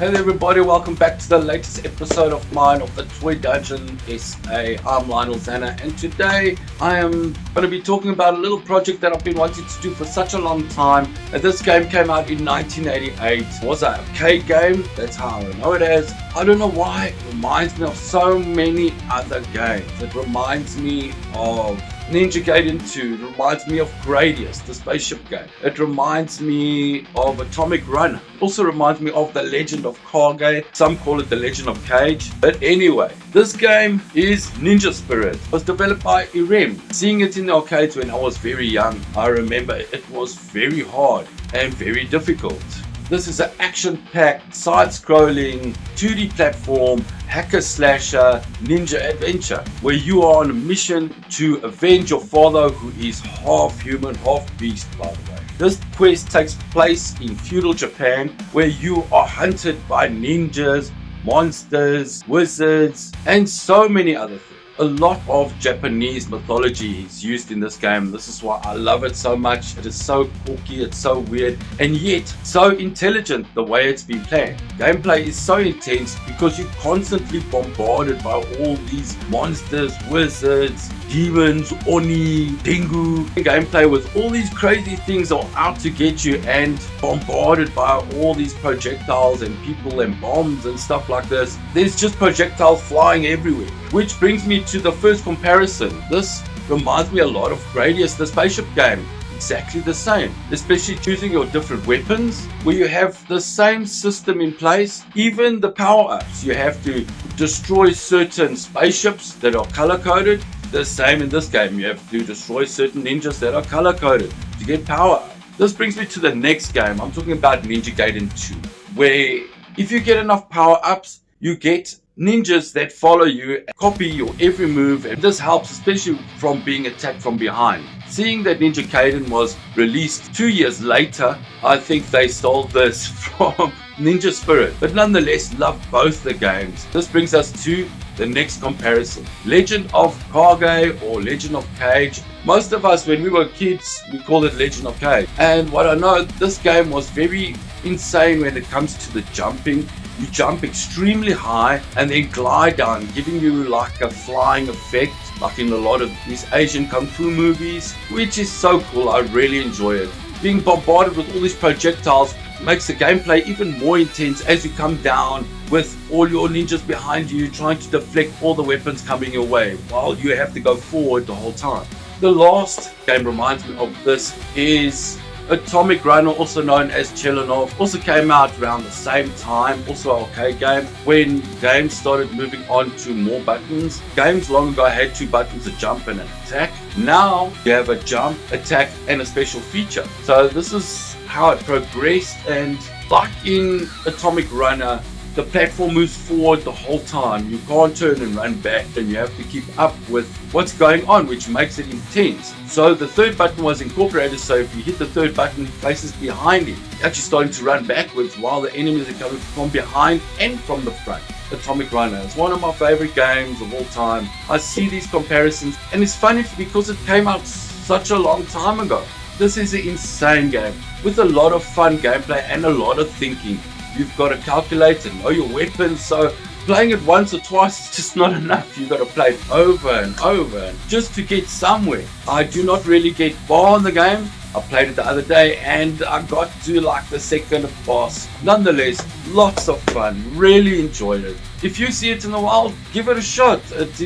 Hey everybody, welcome back to the latest episode of mine of the Toy Dungeon SA. I'm Lionel Zanna, and today I am going to be talking about a little project that I've been wanting to do for such a long time. And this game came out in 1988. It was an arcade game, that's how I know it as. I don't know why, it reminds me of so many other games. It reminds me of Ninja Gaiden 2, it reminds me of Gradius, the spaceship game. It reminds me of Atomic Runner. Also reminds me of The Legend of Kage. Some call it The Legend of Cage. But anyway, this game is Ninja Spirit. It was developed by Irem. Seeing it in the arcades when I was very young, I remember it was very hard and very difficult. This is an action-packed, side-scrolling, 2D platform, hacker-slasher, ninja adventure, where you are on a mission to avenge your father, who is half human, half beast, by the way. This quest takes place in feudal Japan, where you are hunted by ninjas, monsters, wizards, and so many other things. A lot of Japanese mythology is used in this game. This is why I love it so much. It is so quirky, it's so weird, and yet so intelligent the way it's been played. Gameplay is so intense because you're constantly bombarded by all these monsters, wizards, demons, oni, dengu. Gameplay with all these crazy things are out to get you and bombarded by all these projectiles and people and bombs and stuff like this. There's just projectiles flying everywhere. Which brings me to the first comparison. This reminds me a lot of Gradius, the spaceship game. Exactly the same, especially choosing your different weapons, where you have the same system in place. Even the power-ups, you have to destroy certain spaceships that are color-coded. The same in this game, you have to destroy certain ninjas that are color-coded to get power-up. This brings me to the next game. I'm talking about Ninja Gaiden 2, where if you get enough power-ups, you get ninjas that follow you, copy your every move, and this helps especially from being attacked from behind. Seeing that Ninja Gaiden was released 2 years later, I think they stole this from Ninja Spirit, but nonetheless love both the games. This brings us to the next comparison. Legend of Kage or Legend of Cage. Most of us when we were kids, we called it Legend of Cage. And what I know, this game was very insane when it comes to the jumping. You jump extremely high and then glide down, giving you like a flying effect, like in a lot of these Asian kung fu movies, which is so cool. I really enjoy it. Being bombarded with all these projectiles makes the gameplay even more intense as you come down with all your ninjas behind you, trying to deflect all the weapons coming your way while you have to go forward the whole time. The last game reminds me of this is Atomic Runner, also known as Chelanov. Also came out around the same time, also an arcade game. When games started moving on to more buttons, games long ago had 2 buttons, a jump and an attack. Now you have a jump, attack, and a special feature. So this is how it progressed, and like in Atomic Runner, the platform moves forward the whole time. You can't turn and run back, and you have to keep up with what's going on, which makes it intense. So the third button was incorporated, so if you hit the third button, places behind you, you're actually starting to run backwards while the enemies are coming from behind and from the front. Atomic Runner is one of my favorite games of all time. I see these comparisons, and it's funny because it came out such a long time ago. This is an insane game with a lot of fun gameplay and a lot of thinking. You've got to calculate and know your weapons, so playing it once or twice is just not enough. You've got to play it over and over just to get somewhere. I do not really get far in the game. I played it the other day and I got to like the second boss. Nonetheless, lots of fun. Really enjoyed it. If you see it in the wild, give it a shot. It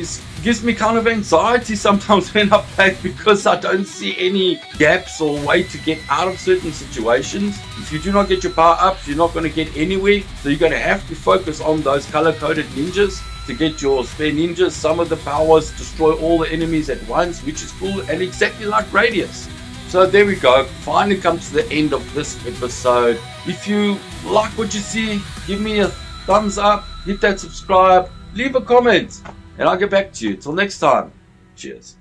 gives me kind of anxiety sometimes when I play it because I don't see any gaps or way to get out of certain situations. If you do not get your power ups, you're not going to get anywhere. So you're going to have to focus on those color-coded ninjas to get your spare ninjas. Some of the powers destroy all the enemies at once, which is cool and exactly like Radius. So there we go, finally come to the end of this episode. If you like what you see, give me a thumbs up, hit that subscribe, leave a comment, and I'll get back to you. Till next time, cheers.